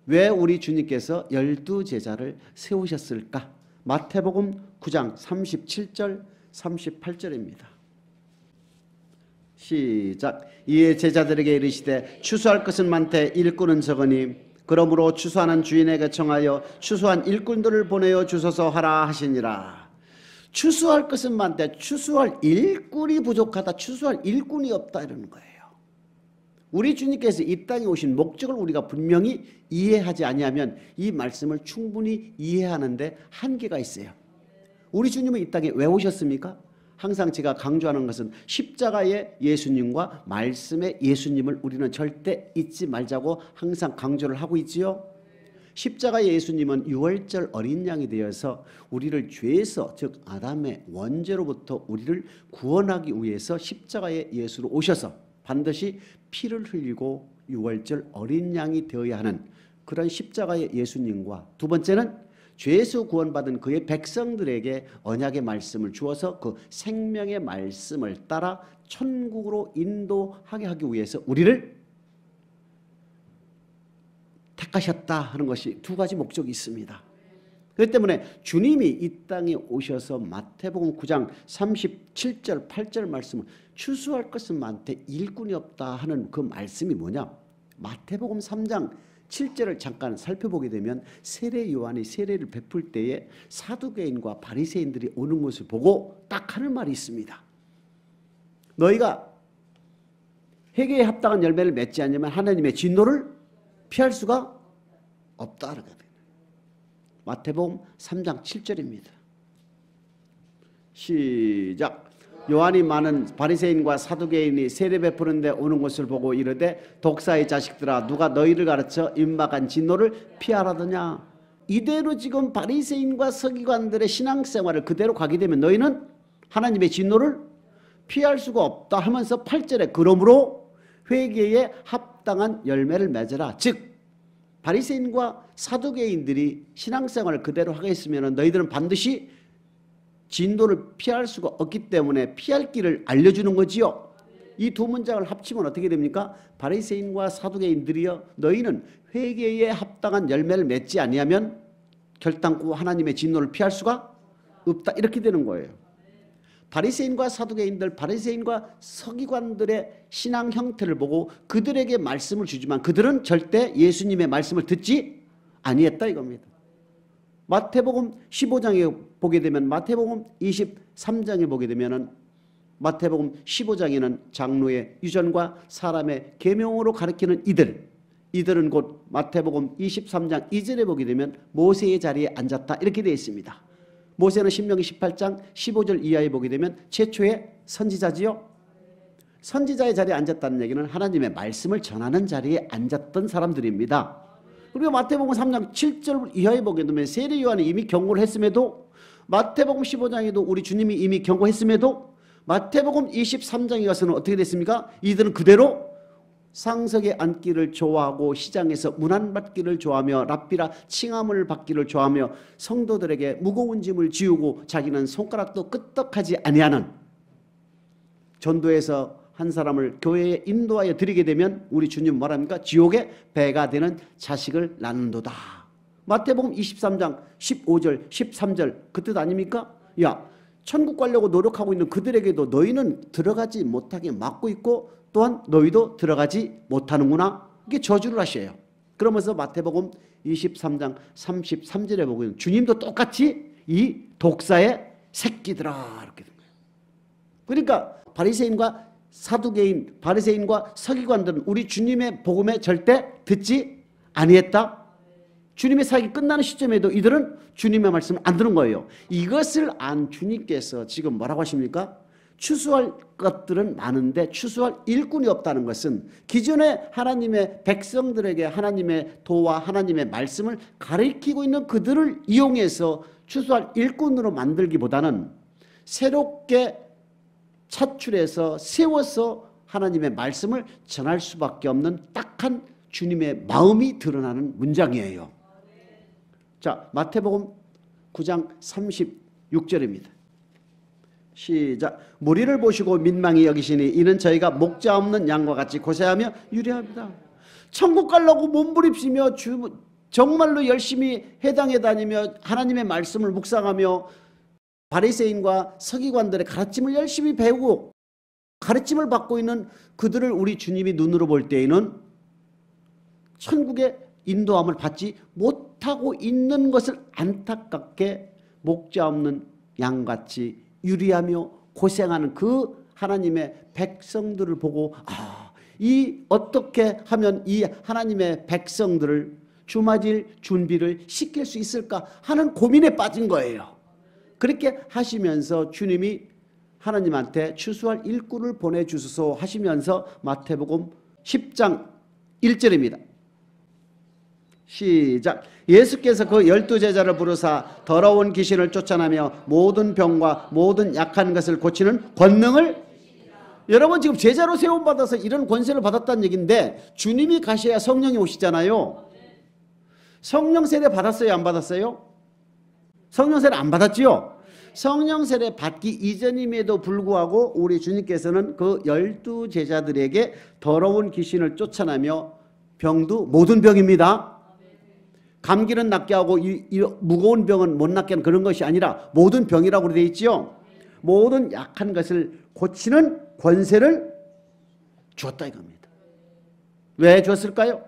왜 우리 주님께서 12제자를 세우셨을까? 마태복음 9장 37절 38절입니다. 시작. 이에 제자들에게 이르시되 추수할 것은 많되 일꾼은 적으니 그러므로 추수하는 주인에게 청하여 추수한 일꾼들을 보내어 주소서 하라 하시니라. 추수할 것은 많되 추수할 일꾼이 부족하다, 추수할 일꾼이 없다 이러는 거예요. 우리 주님께서 이 땅에 오신 목적을 우리가 분명히 이해하지 아니하면 이 말씀을 충분히 이해하는데 한계가 있어요. 우리 주님은 이 땅에 왜 오셨습니까? 항상 제가 강조하는 것은 십자가의 예수님과 말씀의 예수님을 우리는 절대 잊지 말자고 항상 강조를 하고 있지요. 십자가의 예수님은 유월절 어린 양이 되어서 우리를 죄에서, 즉 아담의 원죄로부터 우리를 구원하기 위해서 십자가의 예수로 오셔서 반드시 피를 흘리고 유월절 어린 양이 되어야 하는 그런 십자가의 예수님과, 두 번째는 죄에서 구원받은 그의 백성들에게 언약의 말씀을 주어서 그 생명의 말씀을 따라 천국으로 인도하게 하기 위해서 우리를 택하셨다 하는 것이 두 가지 목적이 있습니다. 그렇기 때문에 주님이 이 땅에 오셔서 마태복음 9장 37절 8절 말씀을 추수할 것은 많되 일꾼이 없다 하는 그 말씀이 뭐냐? 마태복음 3장 7절을 잠깐 살펴보게 되면 세례 요한이 세례를 베풀 때에 사두개인과 바리새인들이 오는 것을 보고 딱 하는 말이 있습니다. 너희가 회개에 합당한 열매를 맺지 않으면 하나님의 진노를 피할 수가 없다. 마태복음 3장 7절입니다. 시작. 요한이 많은 바리새인과 사두개인이 세례 베푸는 데 오는 것을 보고 이르되 독사의 자식들아 누가 너희를 가르쳐 임박한 진노를 피하라더냐. 이대로 지금 바리새인과 서기관들의 신앙생활을 그대로 가게 되면 너희는 하나님의 진노를 피할 수가 없다 하면서 8절에 그러므로 회개에 합당한 열매를 맺어라. 즉 바리새인과 사두개인들이 신앙생활을 그대로 하겠으면 너희들은 반드시 진노를 피할 수가 없기 때문에 피할 길을 알려주는 거지요. 이 두 문장을 합치면 어떻게 됩니까? 바리새인과 사두개인들이여 너희는 회개에 합당한 열매를 맺지 아니하면 결단코 하나님의 진노를 피할 수가 없다 이렇게 되는 거예요. 바리새인과 사두개인들, 바리새인과 서기관들의 신앙 형태를 보고 그들에게 말씀을 주지만 그들은 절대 예수님의 말씀을 듣지 아니했다 이겁니다. 마태복음 15장에 보게 되면 마태복음 23장에 보게 되면은 마태복음 15장에는 장로의 유전과 사람의 계명으로 가르치는 이들은 곧 마태복음 23장 2절에 보게 되면 모세의 자리에 앉았다 이렇게 되어 있습니다. 모세는 신명기 18장 15절 이하에 보게 되면 최초의 선지자지요. 선지자의 자리에 앉았다는 얘기는 하나님의 말씀을 전하는 자리에 앉았던 사람들입니다. 그리고 마태복음 3장 7절 이하에 보게 되면 세례 요한이 이미 경고를 했음에도, 마태복음 15장에도 우리 주님이 이미 경고했음에도 마태복음 23장에 가서는 어떻게 됐습니까? 이들은 그대로 상석에 앉기를 좋아하고 시장에서 문안받기를 좋아하며 랍비라 칭함을 받기를 좋아하며 성도들에게 무거운 짐을 지우고 자기는 손가락도 끄떡하지 아니하는, 전도해서 한 사람을 교회에 인도하여 드리게 되면 우리 주님 뭐랍니까? 지옥의 배가 되는 자식을 낳는도다. 마태복음 23장 15절 13절 그 뜻 아닙니까? 야, 천국 가려고 노력하고 있는 그들에게도 너희는 들어가지 못하게 막고 있고 또한 너희도 들어가지 못하는구나. 이게 저주를 하셔요. 그러면서 마태복음 23장 33절에 보면 주님도 똑같이 이 독사의 새끼들아 이렇게 된 거예요. 그러니까 바리새인과 사두개인, 바리새인과 서기관들은 우리 주님의 복음에 절대 듣지 아니했다. 주님의 사역이 끝나는 시점에도 이들은 주님의 말씀을 안 들은 거예요. 이것을 안 주님께서 지금 뭐라고 하십니까? 추수할 것들은 많은데 추수할 일꾼이 없다는 것은 기존에 하나님의 백성들에게 하나님의 도와 하나님의 말씀을 가르치고 있는 그들을 이용해서 추수할 일꾼으로 만들기보다는 새롭게 차출해서 세워서 하나님의 말씀을 전할 수밖에 없는 딱한 주님의 마음이 드러나는 문장이에요. 자, 마태복음 9장 36절입니다. 시작. 무리를 보시고 민망히 여기시니 이는 저희가 목자 없는 양과 같이 고생하며 유리합니다. 천국 가려고 몸부림치며 정말로 열심히 회당에 다니며 하나님의 말씀을 묵상하며 바리새인과 서기관들의 가르침을 열심히 배우고 가르침을 받고 있는 그들을 우리 주님이 눈으로 볼 때에는 천국의 인도함을 받지 못하고 있는 것을 안타깝게 목자 없는 양같이 유리하며 고생하는 그 하나님의 백성들을 보고 이 어떻게 하면 이 하나님의 백성들을 주맞을 준비를 시킬 수 있을까 하는 고민에 빠진 거예요. 그렇게 하시면서 주님이 하나님한테 추수할 일꾼을 보내주소서 하시면서 마태복음 10장 1절입니다. 시작. 예수께서 그 12제자를 부르사 더러운 귀신을 쫓아내며 모든 병과 모든 약한 것을 고치는 권능을, 여러분 지금 제자로 세움받아서 이런 권세를 받았다는 얘기인데 주님이 가셔야 성령이 오시잖아요. 성령 세례 받았어요? 안 받았어요? 성령 세례 안 받았지요? 성령 세례 받기 이전임에도 불구하고 우리 주님께서는 그 12제자들에게 더러운 귀신을 쫓아내며 병도 모든 병입니다. 감기는 낫게 하고 이 무거운 병은 못 낫게 하는 그런 것이 아니라 모든 병이라고 되어 있죠. 모든 약한 것을 고치는 권세를 주었다 이겁니다. 왜 주었을까요?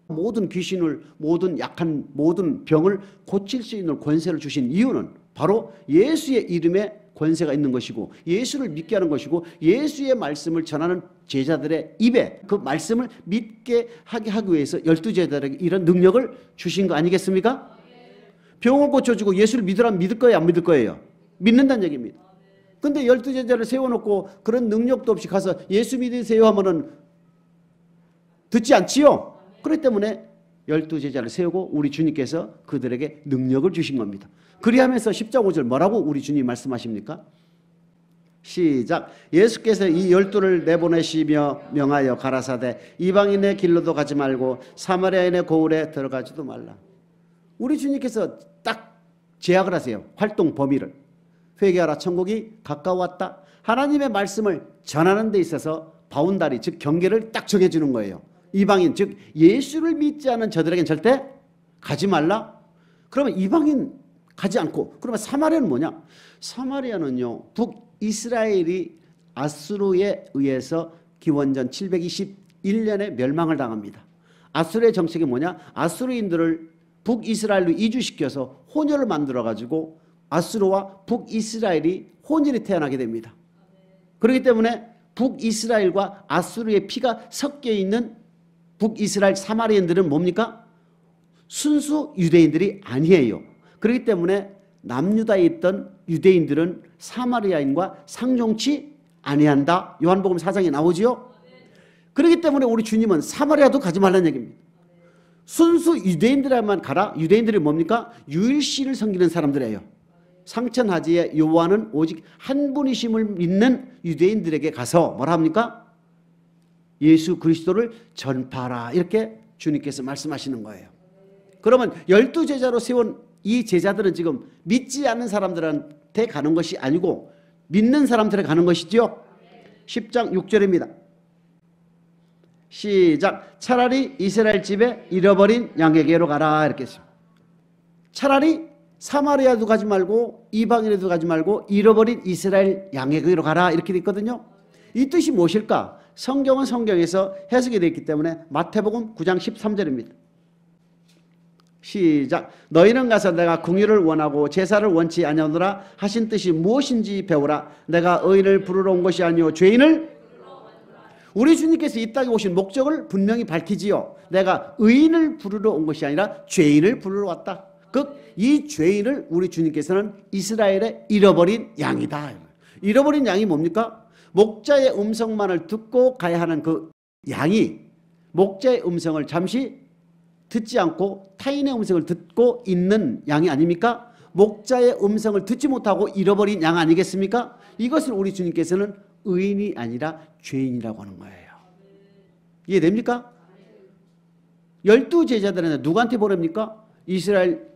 모든 귀신을, 모든 약한 모든 병을 고칠 수 있는 권세를 주신 이유는 바로 예수의 이름에 권세가 있는 것이고 예수를 믿게 하는 것이고 예수의 말씀을 전하는 제자들의 입에 그 말씀을 믿게 하게 하기 위해서 12제자들에게 이런 능력을 주신 거 아니겠습니까? 병을 고쳐주고 예수를 믿으라면 믿을 거예요? 안 믿을 거예요? 믿는다는 얘기입니다. 근데 12제자를 세워놓고 그런 능력도 없이 가서 예수 믿으세요 하면은 듣지 않지요? 그렇기 때문에 12제자를 세우고 우리 주님께서 그들에게 능력을 주신 겁니다. 그리하면서 10장 5절 뭐라고 우리 주님 말씀하십니까? 시작. 예수께서 이 12를 내보내시며 명하여 가라사대 이방인의 길로도 가지 말고 사마리아인의 고을에 들어가지도 말라. 우리 주님께서 딱 제약을 하세요. 활동 범위를. 회개하라 천국이 가까웠다. 하나님의 말씀을 전하는 데 있어서 바운다리 즉 경계를 딱 정해주는 거예요. 이방인 즉 예수를 믿지 않은 저들에겐 절대 가지 말라. 그러면 이방인 가지 않고 그러면 사마리아는 뭐냐? 사마리아는요 북이스라엘이 아수르에 의해서 기원전 721년에 멸망을 당합니다. 아수르의 정책이 뭐냐? 아수르인들을 북이스라엘로 이주시켜서 혼혈을 만들어 가지고 아수르와 북이스라엘이 혼혈이 태어나게 됩니다. 그렇기 때문에 북이스라엘과 아수르의 피가 섞여 있는 북이스라엘 사마리아인들은 뭡니까? 순수 유대인들이 아니에요. 그렇기 때문에 남유다에 있던 유대인들은 사마리아인과 상종치 아니한다. 요한복음 4장에 나오지요. 그렇기 때문에 우리 주님은 사마리아도 가지 말라는 얘기입니다. 순수 유대인들에만 가라. 유대인들이 뭡니까? 유일신을 섬기는 사람들이에요. 상천하지의 요한은 오직 한 분이심을 믿는 유대인들에게 가서 뭐라 합니까? 예수 그리스도를 전파하라. 이렇게 주님께서 말씀하시는 거예요. 그러면 12제자로 세운 이 제자들은 지금 믿지 않는 사람들한테 가는 것이 아니고 믿는 사람들에 가는 것이죠. 10장 6절입니다. 시작. 차라리 이스라엘 집에 잃어버린 양에게로 가라. 이렇게 했습니다. 차라리 사마리아도 가지 말고 이방인에도 가지 말고 잃어버린 이스라엘 양에게로 가라. 이렇게 돼 있거든요. 이 뜻이 무엇일까? 성경은 성경에서 해석이 되어 있기 때문에 마태복음 9장 13절입니다. 시작. 너희는 가서 내가 긍휼을 원하고 제사를 원치 아니하노라 하신 뜻이 무엇인지 배우라. 내가 의인을 부르러 온 것이 아니요 죄인을. 우리 주님께서 이 땅에 오신 목적을 분명히 밝히지요. 내가 의인을 부르러 온 것이 아니라 죄인을 부르러 왔다. 이 죄인을 우리 주님께서는 이스라엘의 잃어버린 양이다. 잃어버린 양이 뭡니까? 목자의 음성만을 듣고 가야 하는 그 양이 목자의 음성을 잠시 듣지 않고 타인의 음성을 듣고 있는 양이 아닙니까? 목자의 음성을 듣지 못하고 잃어버린 양 아니겠습니까? 이것을 우리 주님께서는 의인이 아니라 죄인이라고 하는 거예요. 이해됩니까? 12제자들은 누구한테 보냅니까? 이스라엘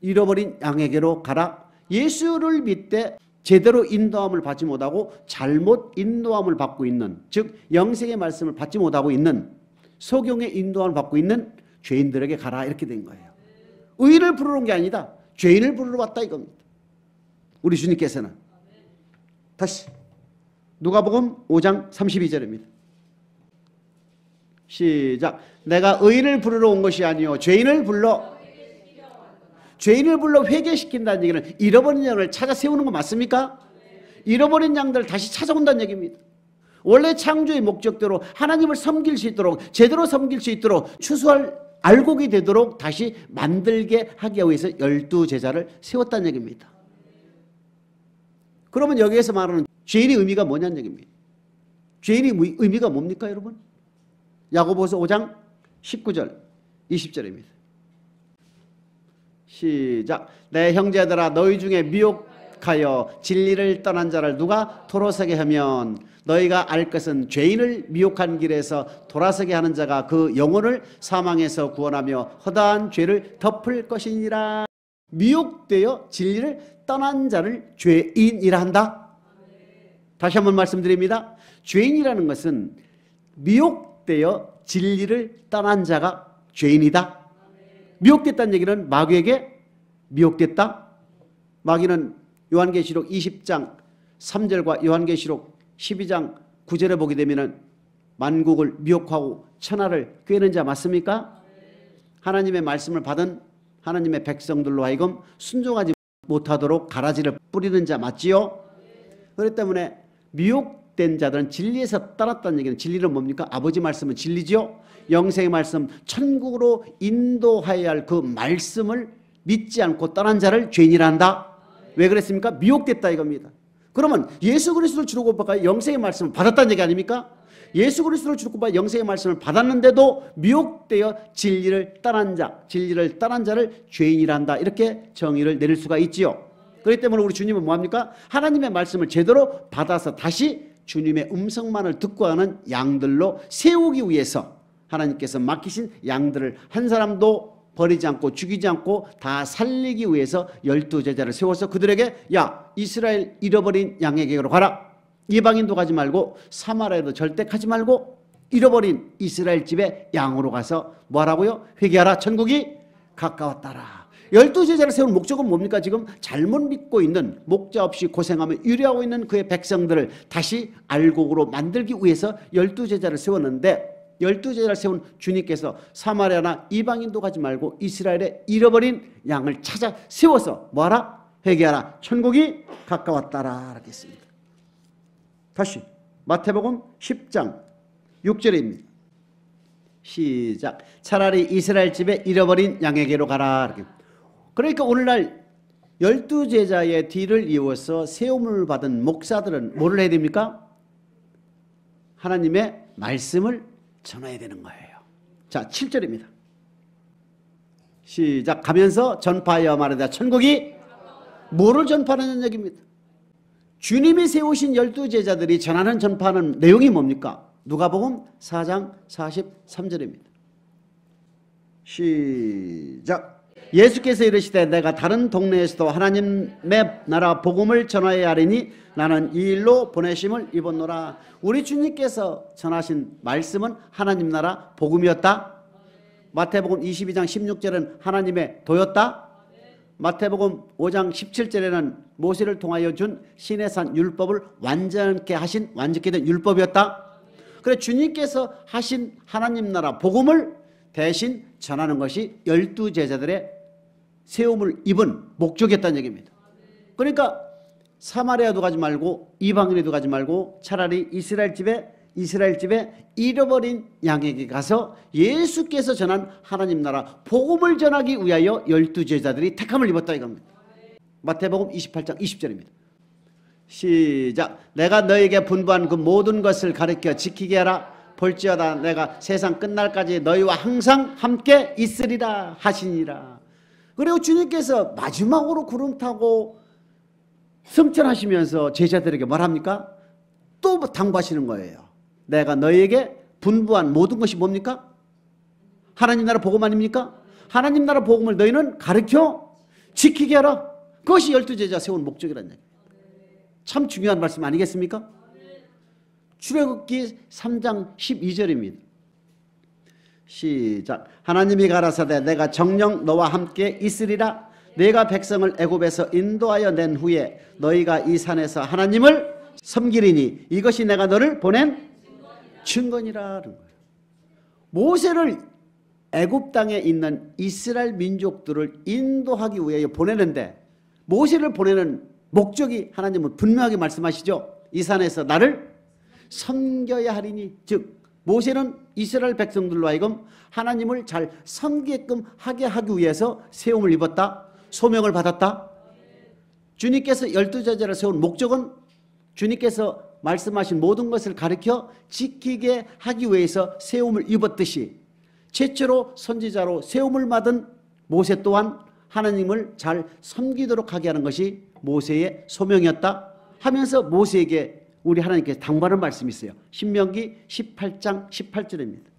잃어버린 양에게로 가라. 예수를 믿되 제대로 인도함을 받지 못하고 잘못 인도함을 받고 있는, 즉 영생의 말씀을 받지 못하고 있는, 소경의 인도함을 받고 있는 죄인들에게 가라. 이렇게 된 거예요. 의인을 부르러 온 게 아니다. 죄인을 부르러 왔다 이겁니다. 우리 주님께서는. 다시 누가복음 5장 32절입니다. 시작. 내가 의인을 부르러 온 것이 아니요 죄인을 불러 회개시킨다는 얘기는 잃어버린 양을 찾아 세우는 거 맞습니까? 잃어버린 양들을 다시 찾아온다는 얘기입니다. 원래 창조의 목적대로 하나님을 섬길 수 있도록 제대로 섬길 수 있도록 추수할 알곡이 되도록 다시 만들게 하기 위해서 12제자를 세웠다는 얘기입니다. 그러면 여기에서 말하는 죄인의 의미가 뭐냐는 얘기입니다. 죄인의 의미가 뭡니까 여러분? 야고보서 5장 19절 20절입니다. 시작. 내 형제들아 너희 중에 미혹하여 진리를 떠난 자를 누가 돌아서게 하면 너희가 알 것은 죄인을 미혹한 길에서 돌아서게 하는 자가 그 영혼을 사망에서 구원하며 허다한 죄를 덮을 것이니라. 미혹되어 진리를 떠난 자를 죄인이라 한다. 다시 한번 말씀드립니다. 죄인이라는 것은 미혹되어 진리를 떠난 자가 죄인이다. 미혹됐다는 얘기는 마귀에게 미혹됐다. 마귀는 요한계시록 20장 3절과 요한계시록 12장 9절에 보게 되면 만국을 미혹하고 천하를 꾀는 자 맞습니까? 하나님의 말씀을 받은 하나님의 백성들로 하여금 순종하지 못하도록 가라지를 뿌리는 자 맞지요? 그렇기 때문에 미혹된 자들은 진리에서 떠났다는 얘기는 진리는 뭡니까? 아버지 말씀은 진리지요? 영생의 말씀, 천국으로 인도하여야 할 그 말씀을 믿지 않고 떠난 자를 죄인이라 한다. 왜 그랬습니까? 미혹됐다 이겁니다. 그러면 예수 그리스도를 주로 고백하여 영생의 말씀을 받았다는 얘기 아닙니까? 예수 그리스도를 주로 고백하여 영생의 말씀을 받았는데도 미혹되어 진리를 떠난 자를 죄인이라 한다. 이렇게 정의를 내릴 수가 있지요. 그렇기 때문에 우리 주님은 뭐합니까? 하나님의 말씀을 제대로 받아서 다시 주님의 음성만을 듣고 하는 양들로 세우기 위해서 하나님께서 맡기신 양들을 한 사람도 버리지 않고 죽이지 않고 다 살리기 위해서 12제자를 세워서 그들에게 야 이스라엘 잃어버린 양에게로 가라. 이방인도 가지 말고 사마리아도 절대 가지 말고 잃어버린 이스라엘 집에 양으로 가서 뭐하라고요? 회개하라. 천국이 가까웠다라. 12제자를 세운 목적은 뭡니까? 지금 잘못 믿고 있는 목자 없이 고생하며 유리하고 있는 그의 백성들을 다시 알곡으로 만들기 위해서 12제자를 세웠는데 12제자를 세운 주님께서 사마리아나 이방인도 가지 말고 이스라엘의 잃어버린 양을 찾아 세워서 뭐하라? 회개하라. 천국이 가까웠다라. 이렇게 했습니다. 다시 마태복음 10장 6절입니다. 시작. 차라리 이스라엘 집에 잃어버린 양에게로 가라. 이렇게. 그러니까 오늘날 12제자의 뒤를 이어서 세움을 받은 목사들은 뭐를 해야 됩니까? 하나님의 말씀을 전해야 되는 거예요. 자, 7절입니다. 시작. 가면서 전파하여 말하되 천국이 뭐를 전파하는 얘기입니다. 주님이 세우신 12제자들이 전하는 전파하는 내용이 뭡니까? 누가복음 4장 43절입니다. 시작. 예수께서 이르시되 내가 다른 동네에서도 하나님의 나라 복음을 전하여야 하리니 나는 이 일로 보내심을 입었노라. 우리 주님께서 전하신 말씀은 하나님 나라 복음이었다. 마태복음 22장 16절은 하나님의 도였다. 마태복음 5장 17절에는 모세를 통하여 준 시내산 율법을 완전케 된 율법이었다. 그래 주님께서 하신 하나님 나라 복음을 대신 전하는 것이 12제자들의 세움을 입은 목적이었다는 얘기입니다. 그러니까 사마리아도 가지 말고 이방인에도 가지 말고 차라리 이스라엘 집에 잃어버린 양에게 가서 예수께서 전한 하나님 나라 복음을 전하기 위하여 12제자들이 택함을 입었다 이겁니다. 마태복음 28장 20절입니다. 시작. 내가 너에게 분부한 그 모든 것을 가르쳐 지키게 하라. 볼지어다 내가 세상 끝날까지 너희와 항상 함께 있으리라 하시니라. 그리고 주님께서 마지막으로 구름 타고 승천하시면서 제자들에게 말합니까? 또 당부하시는 거예요. 내가 너희에게 분부한 모든 것이 뭡니까? 하나님 나라 복음 아닙니까? 하나님 나라 복음을 너희는 가르쳐 지키게 하라. 그것이 12제자 세운 목적이라는 얘기예요. 참 중요한 말씀 아니겠습니까? 출애굽기 3장 12절입니다. 시작. 하나님이 가라사대 내가 정녕 너와 함께 있으리라. 내가 백성을 애굽에서 인도하여 낸 후에 너희가 이 산에서 하나님을 섬기리니 이것이 내가 너를 보낸 증거니라. 모세를 애굽 땅에 있는 이스라엘 민족들을 인도하기 위하여 보내는데 모세를 보내는 목적이 하나님은 분명하게 말씀하시죠. 이 산에서 나를 섬겨야 하리니, 즉 모세는 이스라엘 백성들로 하여금 하나님을 잘 섬기게끔 하게 하기 위해서 세움을 입었다. 소명을 받았다. 주님께서 12제자를 세운 목적은 주님께서 말씀하신 모든 것을 가르쳐 지키게 하기 위해서 세움을 입었듯이 최초로 선지자로 세움을 받은 모세 또한 하나님을 잘 섬기도록 하게 하는 것이 모세의 소명이었다 하면서 모세에게 우리 하나님께서 당부하는 말씀이 있어요. 신명기 18장 18절입니다.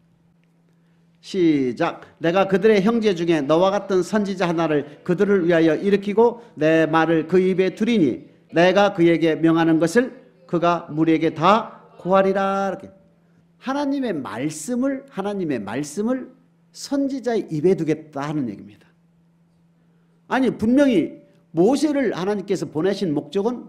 시작. 내가 그들의 형제 중에 너와 같은 선지자 하나를 그들을 위하여 일으키고 내 말을 그 입에 두리니 내가 그에게 명하는 것을 그가 무리에게 다 고하리라. 이렇게. 하나님의 말씀을 선지자의 입에 두겠다 하는 얘기입니다. 아니 분명히 모세를 하나님께서 보내신 목적은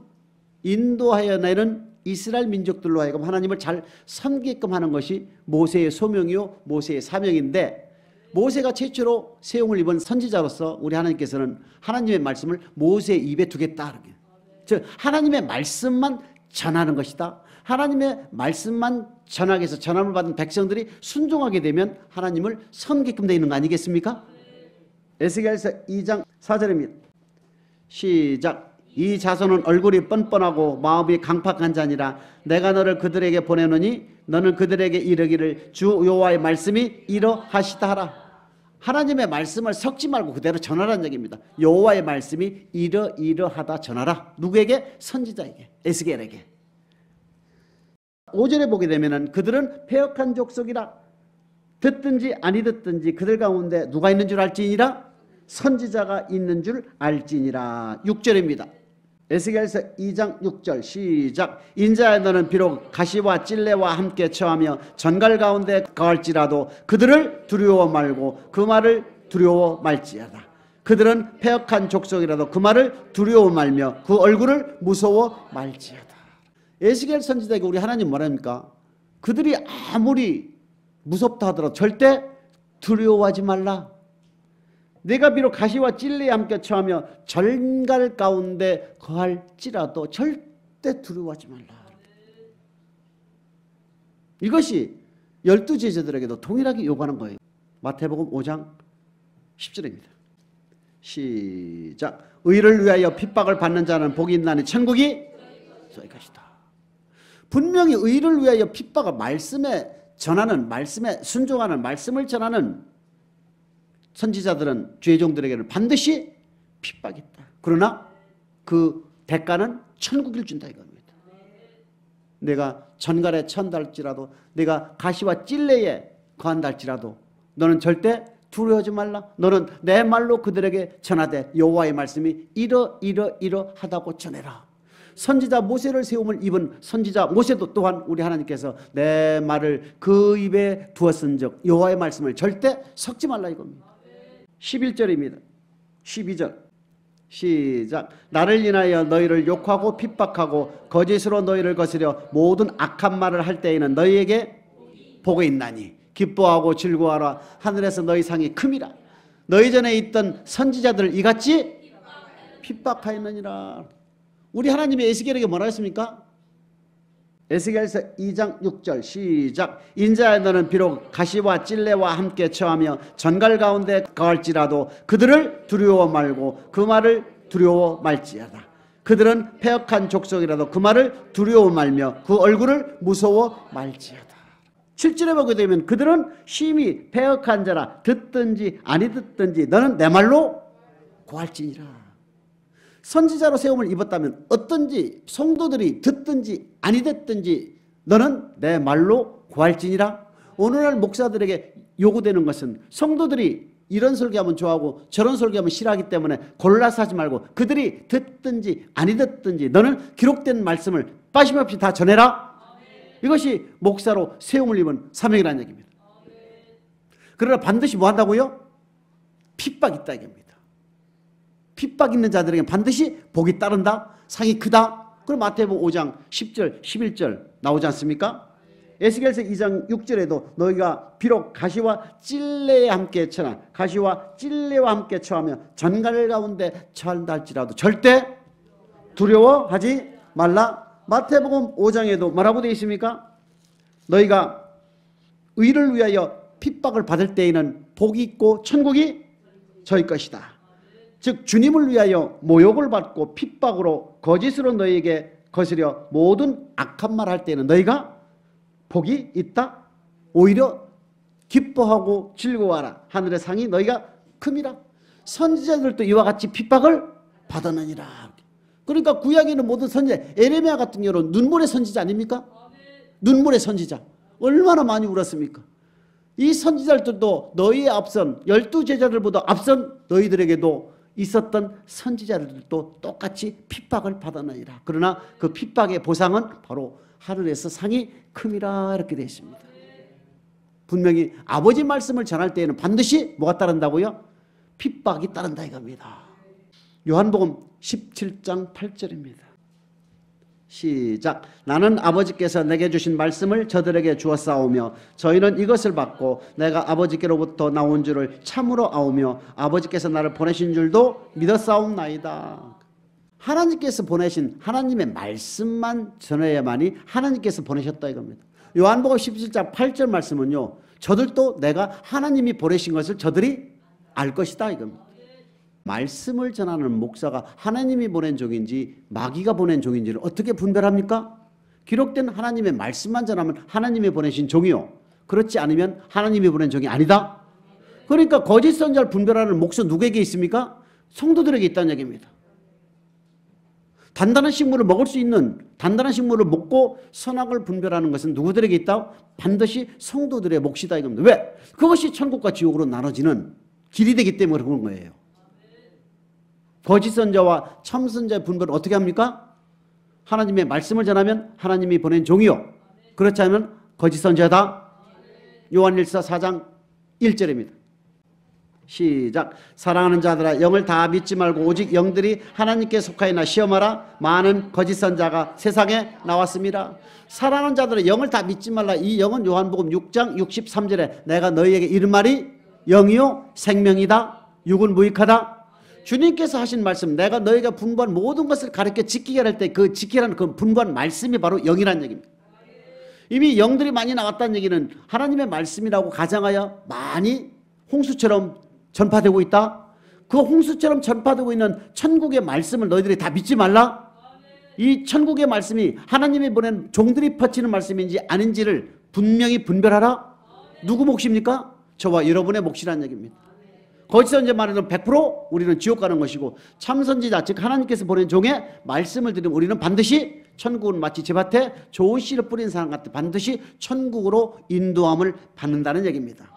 인도하여 내는 이스라엘 민족들로 하여금 하나님을 잘 섬기게끔 하는 것이 모세의 소명이요 모세의 사명인데 모세가 최초로 세움을 입은 선지자로서 우리 하나님께서는 하나님의 말씀을 모세의 입에 두겠다. 즉 하나님의 말씀만 전하는 것이다. 하나님의 말씀만 전하게 해서 전함을 받은 백성들이 순종하게 되면 하나님을 섬기게끔 되어 있는 거 아니겠습니까? 에스겔서 2장 4절입니다. 시작. 이 자손은 얼굴이 뻔뻔하고 마음이 강팍한 자니라. 내가 너를 그들에게 보내노니 너는 그들에게 이르기를 주 여호와의 말씀이 이러하시다 하라. 하나님의 말씀을 섞지 말고 그대로 전하라는 얘기입니다. 여호와의 말씀이 이러하다 전하라. 누구에게? 선지자에게, 에스겔에게. 5절에 보게 되면은 그들은 패역한 족속이라. 듣든지 아니 듣든지 그들 가운데 누가 있는 줄 알지니라. 선지자가 있는 줄 알지니라. 6절입니다. 에스겔서 2장 6절 시작. 인자야 너는 비록 가시와 찔레와 함께 처하며 전갈 가운데 거할지라도 그들을 두려워 말고 그 말을 두려워 말지어다. 그들은 패역한 족속이라도 그 말을 두려워 말며 그 얼굴을 무서워 말지어다. 에스겔 선지자에게 우리 하나님 뭐랍니까? 그들이 아무리 무섭다 하더라도 절대 두려워하지 말라. 내가 비록 가시와 찔레에 함께 처하며 전갈 가운데 거할지라도 절대 두려워하지 말라. 이것이 12제자들에게도 동일하게 요구하는 거예요. 마태복음 5장 10절입니다. 시작. 의를 위하여 핍박을 받는 자는 복이 있나니 천국이 저희 것이다. 분명히 의를 위하여 핍박을 말씀에 전하는, 말씀에 순종하는, 말씀을 전하는 선지자들은 주의 종들에게는 반드시 핍박이 있다. 그러나 그 대가는 천국을 준다 이겁니다. 내가 전갈에 처한달지라도 내가 가시와 찔레에 거한달지라도 너는 절대 두려워하지 말라. 너는 내 말로 그들에게 전하되 여호와의 말씀이 이러하다고 전해라. 선지자 모세를 세움을 입은 선지자 모세도 또한 우리 하나님께서 내 말을 그 입에 두었은즉 여호와의 말씀을 절대 섞지 말라 이겁니다. 11절입니다. 12절 시작. 나를 인하여 너희를 욕하고 핍박하고 거짓으로 너희를 거스려 모든 악한 말을 할 때에는 너희에게 복이 있나니 기뻐하고 즐거워하라. 하늘에서 너희 상이 큼이라. 너희 전에 있던 선지자들을 이같이 핍박하였느니라. 우리 하나님이 에스겔에게 뭐라 했습니까? 에스겔서 2장 6절 시작. 인자야 너는 비록 가시와 찔레와 함께 처하며 전갈 가운데 거할지라도 그들을 두려워 말고 그 말을 두려워 말지어다. 그들은 패역한 족속이라도 그 말을 두려워 말며 그 얼굴을 무서워 말지어다. 7절에 보게 되면 그들은 심히 패역한 자라. 듣든지 아니 듣든지 너는 내 말로 고할지니라. 선지자로 세움을 입었다면 어떤지 성도들이 듣든지 아니 듣든지 너는 내 말로 고할지니라. 오늘날 목사들에게 요구되는 것은 성도들이 이런 설교하면 좋아하고 저런 설교하면 싫어하기 때문에 골라서 하지 말고 그들이 듣든지 아니 듣든지 너는 기록된 말씀을 빠짐없이 다 전해라. 이것이 목사로 세움을 입은 사명이라는 얘기입니다. 그러나 반드시 뭐 한다고요? 핍박 있다 이겁니다. 핍박 있는 자들에게 반드시 복이 따른다. 상이 크다. 그럼 마태복음 5장 10절 11절 나오지 않습니까? 에스겔서 2장 6절에도 너희가 비록 가시와 찔레에 함께 처나 가시와 찔레와 함께 처하며 전갈 가운데 처한다 할지라도 절대 두려워하지 말라. 마태복음 5장에도 뭐라고 되어 있습니까? 너희가 의를 위하여 핍박을 받을 때에는 복이 있고 천국이 저희 것이다. 즉 주님을 위하여 모욕을 받고 핍박으로 거짓으로 너희에게 거스려 모든 악한 말 할 때는 너희가 복이 있다. 오히려 기뻐하고 즐거워하라. 하늘의 상이 너희가 큼이라. 선지자들도 이와 같이 핍박을 받았느니라. 그러니까 구약에는 모든 선지자, 에레미야 같은 경우는 눈물의 선지자 아닙니까? 눈물의 선지자. 얼마나 많이 울었습니까? 이 선지자들도 너희의 앞선 12제자들보다 앞선 너희들에게도 있었던 선지자들도 똑같이 핍박을 받았느니라. 그러나 그 핍박의 보상은 바로 하늘에서 상이 큼이라 이렇게 되어 있습니다. 분명히 아버지 말씀을 전할 때에는 반드시 뭐가 따른다고요? 핍박이 따른다 이겁니다. 요한복음 17장 8절입니다. 시작. 나는 아버지께서 내게 주신 말씀을 저들에게 주었사오며 저희는 이것을 받고 내가 아버지께로부터 나온 줄을 참으로 아오며 아버지께서 나를 보내신 줄도 믿었사옵나이다. 하나님께서 보내신 하나님의 말씀만 전해야만이 하나님께서 보내셨다 이겁니다. 요한복음 17장 8절 말씀은요, 저들도 내가 하나님이 보내신 것을 저들이 알 것이다 이겁니다. 말씀을 전하는 목사가 하나님이 보낸 종인지 마귀가 보낸 종인지를 어떻게 분별합니까? 기록된 하나님의 말씀만 전하면 하나님이 보내신 종이요, 그렇지 않으면 하나님이 보낸 종이 아니다. 그러니까 거짓 선지자를 분별하는 몫은 누구에게 있습니까? 성도들에게 있다는 얘기입니다. 단단한 식물을 먹을 수 있는, 단단한 식물을 먹고 선악을 분별하는 것은 누구들에게 있다? 반드시 성도들의 몫이다 이겁니다. 왜? 그것이 천국과 지옥으로 나눠지는 길이 되기 때문에 그런 거예요. 거짓 선자와 참 선자의 분별을 어떻게 합니까? 하나님의 말씀을 전하면 하나님이 보낸 종이요, 그렇지 않으면 거짓 선자다. 요한일서 4장 1절입니다. 시작. 사랑하는 자들아 영을 다 믿지 말고 오직 영들이 하나님께 속하여나 시험하라. 많은 거짓 선자가 세상에 나왔습니다. 사랑하는 자들아 영을 다 믿지 말라. 이 영은 요한복음 6장 63절에 내가 너희에게 이른 말이 영이요 생명이다. 육은 무익하다. 주님께서 하신 말씀, 내가 너희가 분부한 모든 것을 가르쳐 지키게 할 때 그 지키라는 그 분부한 말씀이 바로 영이라는 얘기입니다. 이미 영들이 많이 나왔다는 얘기는 하나님의 말씀이라고 가정하여 많이 홍수처럼 전파되고 있다. 그 홍수처럼 전파되고 있는 천국의 말씀을 너희들이 다 믿지 말라. 이 천국의 말씀이 하나님이 보낸 종들이 퍼치는 말씀인지 아닌지를 분명히 분별하라. 누구 몫입니까? 저와 여러분의 몫이라는 얘기입니다. 거짓 선지자 말에는 100% 우리는 지옥 가는 것이고, 참 선지자 즉 하나님께서 보낸 종의 말씀을 들으면 우리는 반드시 천국은 마치 제밭에 좋은 씨를 뿌린 사람 같아 반드시 천국으로 인도함을 받는다는 얘기입니다.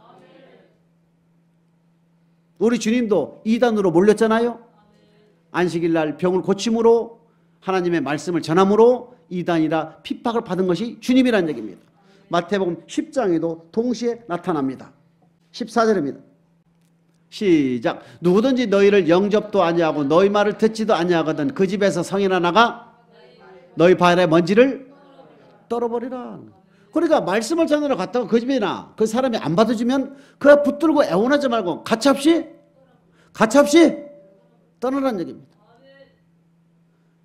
우리 주님도 이단으로 몰렸잖아요. 안식일 날 병을 고침으로 하나님의 말씀을 전함으로 이단이라 핍박을 받은 것이 주님이라는 얘기입니다. 마태복음 10장에도 동시에 나타납니다. 14절입니다. 시작. 누구든지 너희를 영접도 아니하고 너희 말을 듣지도 아니하거든 그 집에서 성이나 나가 너희 발에 먼지를 떨어버리라. 그러니까 말씀을 전하러 갔다가 그 집에나 그 사람이 안 받아주면 그 붙들고 애원하지 말고 가차없이 떠나라는 얘기입니다.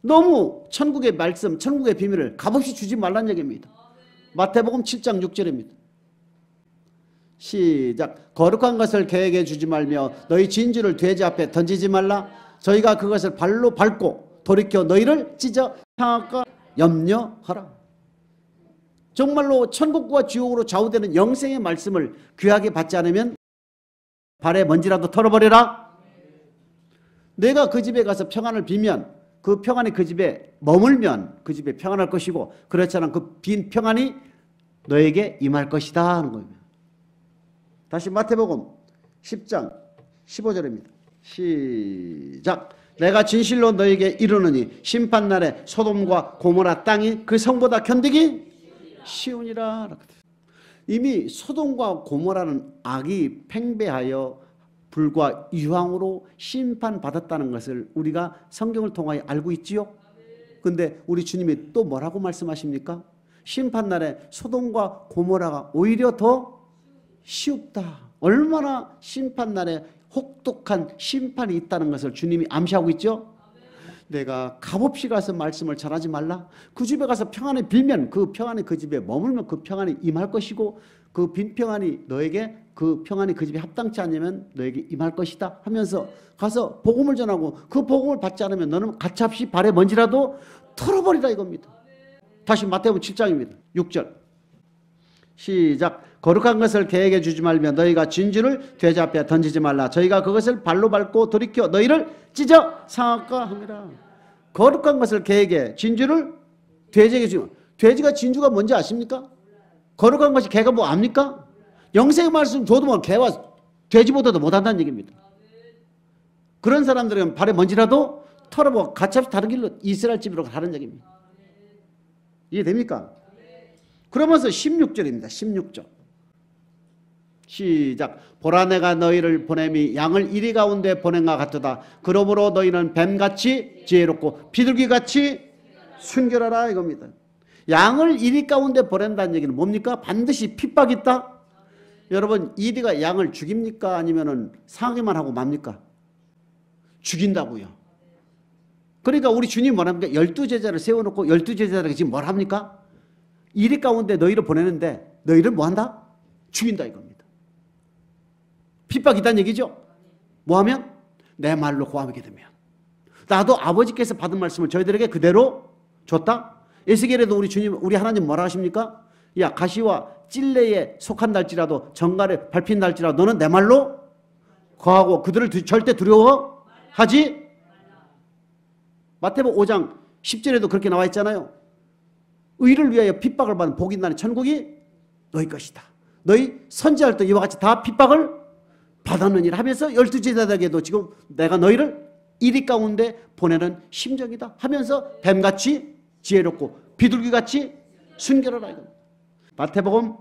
너무 천국의 말씀, 천국의 비밀을 값없이 주지 말라는 얘기입니다. 마태복음 7장 6절입니다. 시작. 거룩한 것을 개에게 주지 말며 너희 진주를 돼지 앞에 던지지 말라. 저희가 그것을 발로 밟고 돌이켜 너희를 찢어 상할까 염려하라. 정말로 천국과 지옥으로 좌우되는 영생의 말씀을 귀하게 받지 않으면 발에 먼지라도 털어버려라. 내가 그 집에 가서 평안을 빌면 그 평안이 그 집에 머물면 그 집에 평안할 것이고, 그렇지 않으면 그 빈 평안이 너에게 임할 것이다 하는 겁니다. 다시 마태복음 10장 15절입니다. 시작. 내가 진실로 너에게 이르노니 심판날에 소돔과 고모라 땅이 그 성보다 견디기 쉬우니라. 이미 소돔과 고모라는 악이 팽배하여 불과 유황으로 심판받았다는 것을 우리가 성경을 통하여 알고 있지요. 근데 우리 주님이 또 뭐라고 말씀하십니까? 심판날에 소돔과 고모라가 오히려 더 쉬웁다. 얼마나 심판날에 혹독한 심판이 있다는 것을 주님이 암시하고 있죠. 내가 값없이 가서 말씀을 전하지 말라. 그 집에 가서 평안을 빌면 그 평안이 그 집에 머물면 그 평안이 임할 것이고 그 빈 평안이 너에게 그 평안이 그 집에 합당치 않으면 너에게 임할 것이다 하면서 가서 복음을 전하고 그 복음을 받지 않으면 너는 가차없이 발에 먼지라도 털어버리라 이겁니다. 다시 마태복음 7장입니다. 6절 시작. 거룩한 것을 계획해 주지 말며 너희가 진주를 돼지 앞에 던지지 말라. 저희가 그것을 발로 밟고 돌이켜 너희를 찢어 상할까 함이라. 거룩한 것을 계획해 진주를 돼지에게 주면 돼지가 진주가 뭔지 아십니까? 거룩한 것이 개가 뭐 압니까? 영생의 말씀 줘도 뭐 개와 돼지보다도 못한다는 얘기입니다. 그런 사람들은 발에 먼지라도 털어보고 가차없이 다른 길로 이스라엘 집으로 가는 얘기입니다. 이해됩니까? 그러면서 16절입니다. 16절 시작. 보라 내가 너희를 보냄이 양을 이리 가운데 보낸과 같도다. 그러므로 너희는 뱀같이 지혜롭고 비둘기같이 순결하라 이겁니다. 양을 이리 가운데 보낸다는 얘기는 뭡니까? 반드시 핍박이 있다. 여러분 이리가 양을 죽입니까? 아니면은 상하게만 하고 맙니까? 죽인다고요. 그러니까 우리 주님 뭐랍니까? 12제자를 세워놓고 12제자들에게 지금 뭘 합니까? 이리 가운데 너희를 보내는데 너희를 뭐 한다? 죽인다 이겁니다. 핍박이 있다는 얘기죠. 뭐 하면? 내 말로 고하게 되면. 나도 아버지께서 받은 말씀을 저희들에게 그대로 줬다. 에스겔에도 우리 주님, 우리 하나님 뭐라 하십니까? 야 가시와 찔레에 속한달지라도 정갈에 밟힌달지라도 너는 내 말로 거하고 그들을 절대 두려워하지. 마태복음 5장 10절에도 그렇게 나와 있잖아요. 의를 위하여 핍박을 받는 복이 있나니 천국이 너희 것이다. 너희 선지할 때 이와 같이 다 핍박을 받았느니라 하면서 12제자들에게도 지금 내가 너희를 이리 가운데 보내는 심정이다 하면서 뱀같이 지혜롭고 비둘기같이 순결하라. 마태복음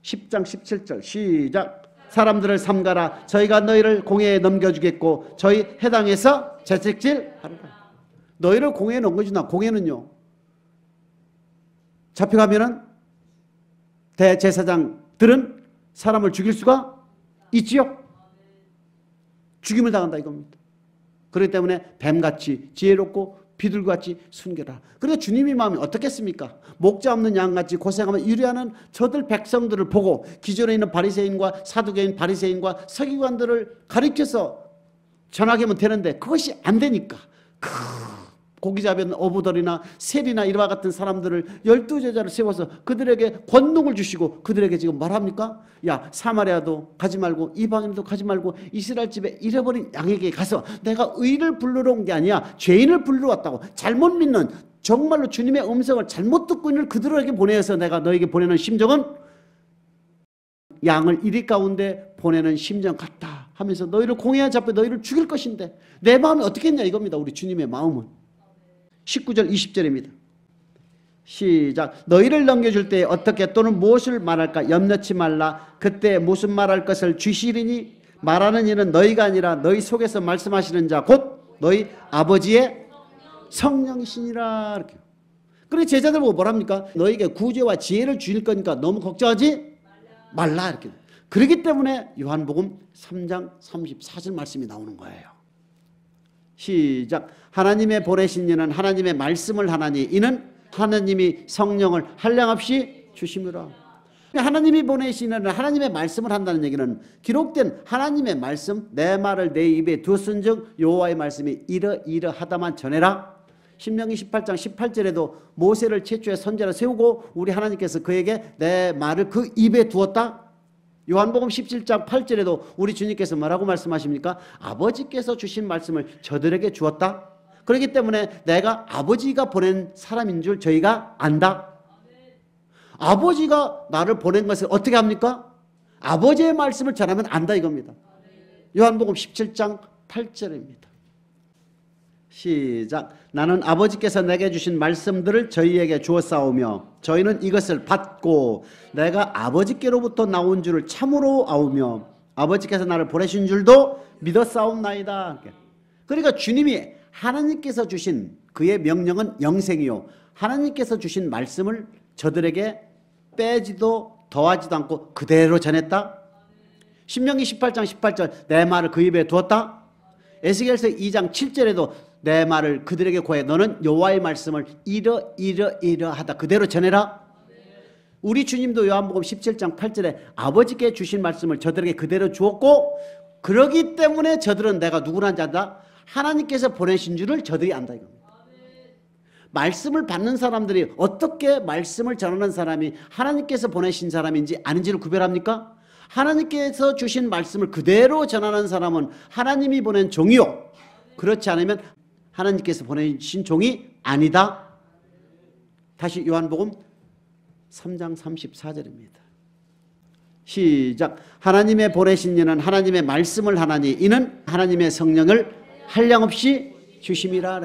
10장 17절 시작. 사람들을 삼가라. 저희가 너희를 공회에 넘겨주겠고 저희 해당에서 채찍질하리라. 너희를 공회에 넘겨준다. 공회는요 잡혀가면은 대제사장들은 사람을 죽일 수가 있지요. 죽임을 당한다 이겁니다. 그렇기 때문에 뱀같이 지혜롭고 비둘기같이 순결하라. 그러니까 주님의 마음이 어떻겠습니까? 목자 없는 양같이 고생하며 유리하는 저들 백성들을 보고 기존에 있는 바리새인과 사두개인 바리새인과 서기관들을 가리켜서 전하게 하면 되는데 그것이 안 되니까 고기 잡은 어부들이나 세리나 이와 같은 사람들을 12제자를 세워서 그들에게 권능을 주시고 그들에게 지금 말합니까? 야 사마리아도 가지 말고 이방인도 가지 말고 이스라엘 집에 잃어버린 양에게 가서 내가 의를 부르러 온 게 아니야 죄인을 부르러 왔다고. 잘못 믿는 정말로 주님의 음성을 잘못 듣고 있는 그들에게 보내서 내가 너에게 보내는 심정은 양을 이리 가운데 보내는 심정 같다 하면서 너희를 공회에 잡혀 너희를 죽일 것인데 내 마음이 어떻겠냐 이겁니다. 우리 주님의 마음은 19절 20절입니다. 시작. 너희를 넘겨줄 때 어떻게 또는 무엇을 말할까 염려치 말라. 그때 무슨 말할 것을 주시리니 말하는 이는 너희가 아니라 너희 속에서 말씀하시는 자 곧 너희 아버지의 성령이시니라. 이렇게. 그리고 제자들 보고 뭐랍니까? 너희에게 구제와 지혜를 주실 거니까 너무 걱정하지 말라. 이렇게. 그렇기 때문에 요한복음 3장 34절 말씀이 나오는 거예요. 시작. 하나님의 보내신 이는 하나님의 말씀을 하나니 이는 하나님이 성령을 한량없이 주심이라. 하나님이 보내신 이는 하나님의 말씀을 한다는 얘기는 기록된 하나님의 말씀 내 말을 내 입에 두었은즉 여호와의 말씀이 이러하다만 전해라. 신명기 18장 18절에도 모세를 최초의 선지자로 세우고 우리 하나님께서 그에게 내 말을 그 입에 두었다. 요한복음 17장 8절에도 우리 주님께서 뭐라고 말씀하십니까? 아버지께서 주신 말씀을 저들에게 주었다. 그렇기 때문에 내가 아버지가 보낸 사람인 줄 저희가 안다. 아버지가 나를 보낸 것을 어떻게 합니까? 아버지의 말씀을 전하면 안다 이겁니다. 요한복음 17장 8절입니다. 시작. 나는 아버지께서 내게 주신 말씀들을 저희에게 주었사오며 저희는 이것을 받고 내가 아버지께로부터 나온 줄을 참으로 아오며 아버지께서 나를 보내신 줄도 믿었사옵나이다. 그러니까 주님이 하나님께서 주신 그의 명령은 영생이요 하나님께서 주신 말씀을 저들에게 빼지도 더하지도 않고 그대로 전했다. 신명기 18장 18절 내 말을 그 입에 두었다. 에스겔서 2장 7절에도 내 말을 그들에게 고해 너는 여호와의 말씀을 이러하다 그대로 전해라. 우리 주님도 요한복음 17장 8절에 아버지께 주신 말씀을 저들에게 그대로 주었고 그러기 때문에 저들은 내가 누구란지 안다. 하나님께서 보내신 줄을 저들이 안다 이겁니다. 말씀을 받는 사람들이 어떻게 말씀을 전하는 사람이 하나님께서 보내신 사람인지 아닌지를 구별합니까? 하나님께서 주신 말씀을 그대로 전하는 사람은 하나님이 보낸 종이요 그렇지 않으면 하나님께서 보내신 종이 아니다. 다시 요한복음 3장 34절입니다. 시작. 하나님의 보내신 이는 하나님의 말씀을 하나니 이는 하나님의 성령을 한량없이 주심이라.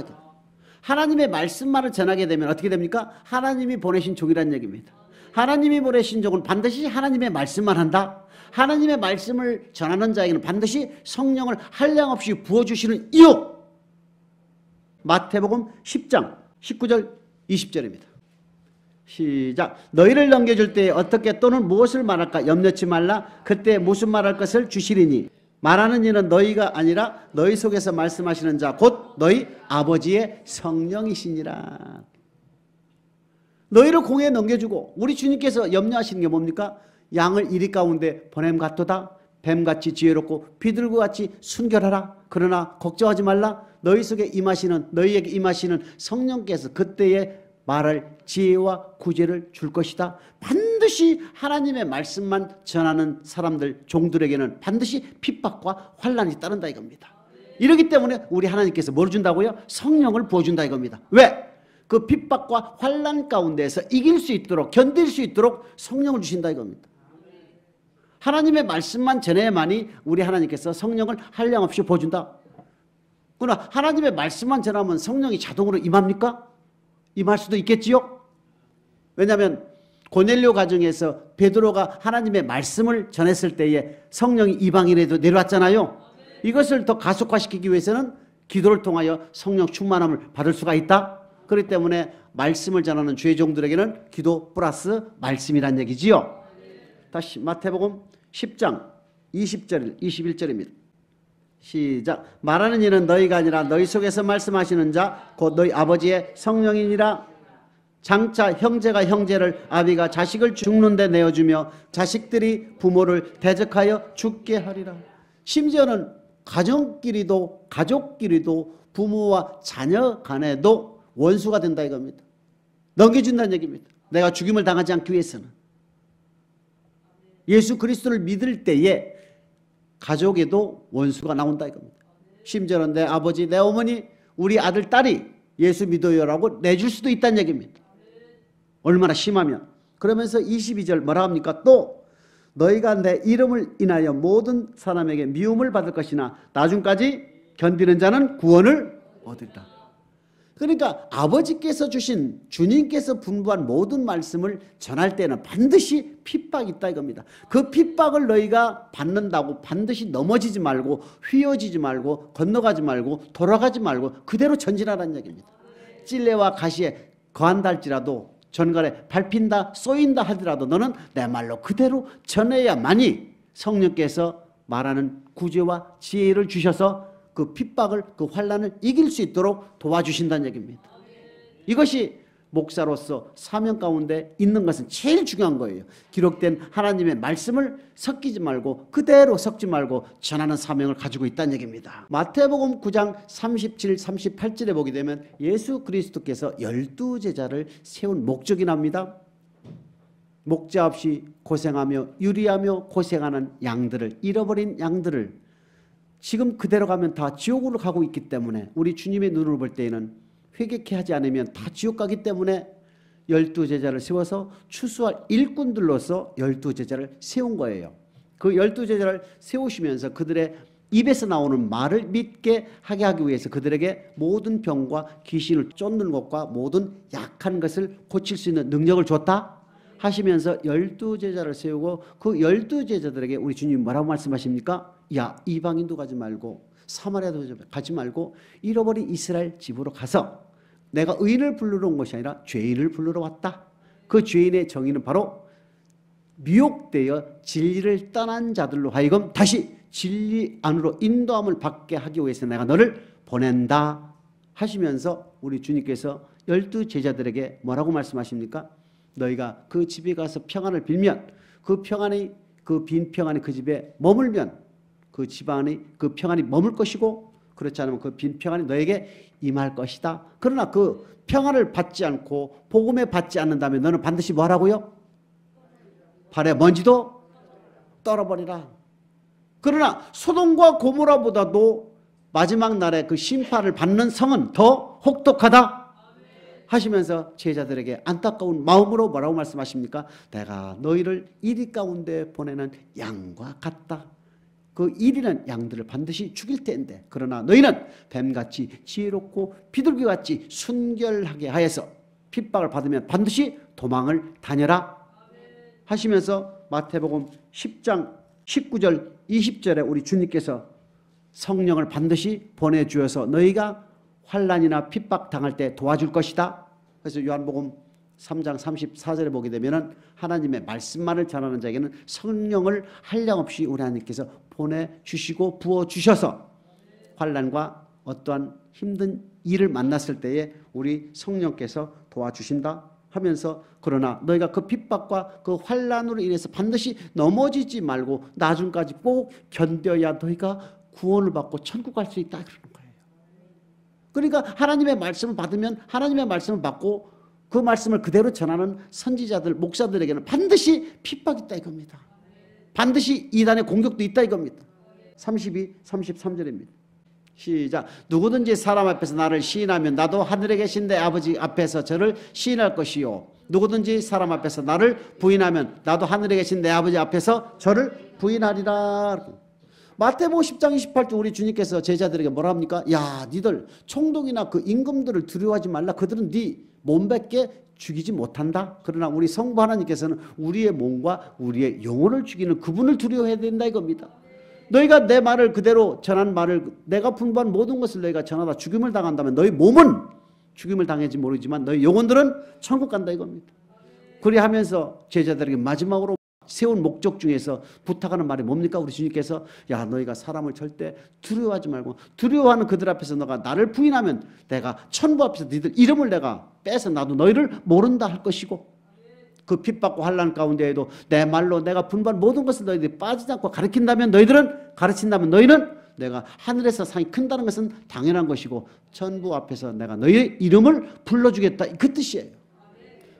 하나님의 말씀만을 전하게 되면 어떻게 됩니까? 하나님이 보내신 종이라는 얘기입니다. 하나님이 보내신 종은 반드시 하나님의 말씀만 한다. 하나님의 말씀을 전하는 자에게는 반드시 성령을 한량없이 부어주시는 이유. 마태복음 10장 19절 20절입니다. 시작. 너희를 넘겨줄 때에 어떻게 또는 무엇을 말할까 염려치 말라. 그때 무슨 말할 것을 주시리니 말하는 이는 너희가 아니라 너희 속에서 말씀하시는 자 곧 너희 아버지의 성령이시니라. 너희를 공에 넘겨주고 우리 주님께서 염려하시는 게 뭡니까? 양을 이리 가운데 보냄 같도다. 뱀같이 지혜롭고 비둘기같이 순결하라. 그러나 걱정하지 말라. 너희 속에 임하시는 너희에게 임하시는 성령께서 그때에 말할 지혜와 구제를 줄 것이다. 반드시 하나님의 말씀만 전하는 사람들 종들에게는 반드시 핍박과 환난이 따른다 이겁니다. 이렇기 때문에 우리 하나님께서 뭘 준다고요? 성령을 부어준다 이겁니다. 왜? 그 핍박과 환난 가운데서 이길 수 있도록 견딜 수 있도록 성령을 주신다 이겁니다. 하나님의 말씀만 전해야만이 우리 하나님께서 성령을 한량없이 부어준다. 그러나 하나님의 말씀만 전하면 성령이 자동으로 임합니까? 임할 수도 있겠지요. 왜냐하면 고넬료 가정에서 베드로가 하나님의 말씀을 전했을 때에 성령이 이방인에도 내려왔잖아요. 이것을 더 가속화시키기 위해서는 기도를 통하여 성령 충만함을 받을 수가 있다. 그렇기 때문에 말씀을 전하는 주의 종들에게는 기도 플러스 말씀이란 얘기지요. 다시 마태복음 10장 20절 21절입니다. 시작. 말하는 이는 너희가 아니라 너희 속에서 말씀하시는 자 곧 너희 아버지의 성령이니라. 장차 형제가 형제를 아비가 자식을 죽는 데 내어주며 자식들이 부모를 대적하여 죽게 하리라. 심지어는 가족끼리도 부모와 자녀 간에도 원수가 된다 이겁니다. 넘겨준다는 얘기입니다. 내가 죽임을 당하지 않기 위해서는. 예수 그리스도를 믿을 때에 가족에도 원수가 나온다 이겁니다. 심지어는 내 아버지 내 어머니 우리 아들 딸이 예수 믿어요라고 내줄 수도 있다는 얘기입니다. 얼마나 심하면. 그러면서 22절 뭐라 합니까? 또 너희가 내 이름을 인하여 모든 사람에게 미움을 받을 것이나 나중까지 견디는 자는 구원을 얻으리라. 그러니까 아버지께서 주신 주님께서 분부한 모든 말씀을 전할 때는 반드시 핍박이 있다 이겁니다. 그 핍박을 너희가 받는다고 반드시 넘어지지 말고 휘어지지 말고 건너가지 말고 돌아가지 말고 그대로 전진하라는 얘기입니다. 찔레와 가시에 거한다 할지라도 전갈에 밟힌다 쏘인다 하더라도 너는 내 말로 그대로 전해야만이 성령께서 말하는 구제와 지혜를 주셔서 그 핍박을 그 환난을 이길 수 있도록 도와주신다는 얘기입니다. 이것이 목사로서 사명 가운데 있는 것은 제일 중요한 거예요. 기록된 하나님의 말씀을 섞이지 말고 그대로 섞지 말고 전하는 사명을 가지고 있다는 얘기입니다. 마태복음 9장 37, 38절에 보게 되면 예수 그리스도께서 12제자를 세운 목적이 납니다. 목자 없이 고생하며 유리하며 고생하는 양들을 잃어버린 양들을 지금 그대로 가면 다 지옥으로 가고 있기 때문에 우리 주님의 눈을 볼 때에는 회개케 하지 않으면 다 지옥 가기 때문에 12제자를 세워서 추수할 일꾼들로서 12제자를 세운 거예요. 그 12제자를 세우시면서 그들의 입에서 나오는 말을 믿게 하게 하기 위해서 그들에게 모든 병과 귀신을 쫓는 것과 모든 약한 것을 고칠 수 있는 능력을 줬다 하시면서 12제자를 세우고 그 12제자들에게 우리 주님 뭐라고 말씀하십니까? 야, 이방인도 가지 말고 사마리아도 가지 말고 잃어버린 이스라엘 집으로 가서 내가 의인을 부르러 온 것이 아니라 죄인을 부르러 왔다. 그 죄인의 정의는 바로 미혹되어 진리를 떠난 자들로 하여금 다시 진리 안으로 인도함을 받게 하기 위해서 내가 너를 보낸다 하시면서 우리 주님께서 12제자들에게 뭐라고 말씀하십니까? 너희가 그 집에 가서 평안을 빌면 그 평안이 그 빈 평안이 그 집에 머물면 그 집안이 그 평안이 머물 것이고 그렇지 않으면 그 빈 평안이 너에게 임할 것이다. 그러나 그 평안을 받지 않고 복음에 받지 않는다면 너는 반드시 뭐하라고요? 발에 먼지도 떨어버리라. 그러나 소돔과 고모라보다도 마지막 날에 그 심판을 받는 성은 더 혹독하다 하시면서 제자들에게 안타까운 마음으로 뭐라고 말씀하십니까? 내가 너희를 이리 가운데 보내는 양과 같다. 그 이리는 양들을 반드시 죽일 텐데 그러나 너희는 뱀같이 지혜롭고 비둘기같이 순결하게 하여서 핍박을 받으면 반드시 도망을 다녀라 하시면서 마태복음 10장 19절 20절에 우리 주님께서 성령을 반드시 보내주어서 너희가 환난이나 핍박 당할 때 도와줄 것이다. 그래서 요한복음 3장 34절에 보게 되면은 하나님의 말씀만을 전하는 자에게는 성령을 한량없이 우리 하나님께서 보내주시고 부어주셔서 환난과 어떠한 힘든 일을 만났을 때에 우리 성령께서 도와주신다 하면서 그러나 너희가 그 핍박과 그 환난으로 인해서 반드시 넘어지지 말고 나중까지 꼭 견뎌야 너희가 구원을 받고 천국 갈 수 있다 그러는 거예요. 그러니까 하나님의 말씀을 받으면 하나님의 말씀을 받고 그 말씀을 그대로 전하는 선지자들 목사들에게는 반드시 핍박이 있다 이겁니다. 반드시 이단의 공격도 있다 이겁니다. 32, 33절입니다. 시작. 누구든지 사람 앞에서 나를 시인하면 나도 하늘에 계신 내 아버지 앞에서 저를 시인할 것이요 누구든지 사람 앞에서 나를 부인하면 나도 하늘에 계신 내 아버지 앞에서 저를 부인하리라. 마태복음 10장 28절 우리 주님께서 제자들에게 뭐라 합니까? 야, 니들 총독이나 그 임금들을 두려워하지 말라. 그들은 네 몸밖에 죽이지 못한다. 그러나 우리 성부 하나님께서는 우리의 몸과 우리의 영혼을 죽이는 그분을 두려워해야 된다 이겁니다. 너희가 내 말을 그대로 전한 말을 내가 분부한 모든 것을 너희가 전하다 죽임을 당한다면 너희 몸은 죽임을 당할지 모르지만 너희 영혼들은 천국 간다 이겁니다. 그리하면서 제자들에게 마지막으로 세운 목적 중에서 부탁하는 말이 뭡니까? 우리 주님께서 야 너희가 사람을 절대 두려워하지 말고 두려워하는 그들 앞에서 너가 나를 부인하면 내가 천부 앞에서 너희들 이름을 내가 빼서 나도 너희를 모른다 할 것이고 그 핍박과 환난 가운데에도 내 말로 내가 분부한 모든 것을 너희들이 빠지지 않고 가르친다면 너희는 내가 하늘에서 상이 큰다는 것은 당연한 것이고 천부 앞에서 내가 너희의 이름을 불러주겠다 그 뜻이에요.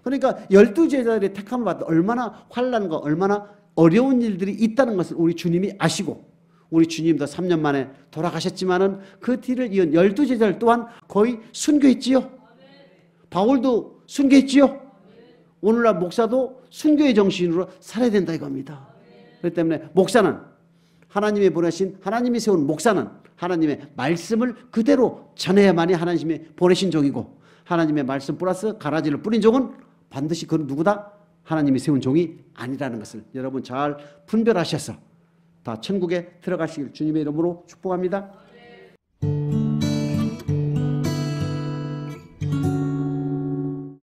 그러니까 12제자들이 택함을 받아 얼마나 환난과 얼마나 어려운 일들이 있다는 것을 우리 주님이 아시고 우리 주님도 3년 만에 돌아가셨지만은 그 뒤를 이은 12제자들 또한 거의 순교했지요. 바울도 순교했지요. 오늘날 목사도 순교의 정신으로 살아야 된다 이겁니다. 그렇기 때문에 목사는 하나님이 보내신 하나님이 세운 목사는 하나님의 말씀을 그대로 전해야만이 하나님이 보내신 종이고 하나님의 말씀 플러스 가라지를 뿌린 종은 반드시 그건 누구다? 하나님이 세운 종이 아니라는 것을 여러분 잘 분별하셔서 다 천국에 들어가시길 주님의 이름으로 축복합니다.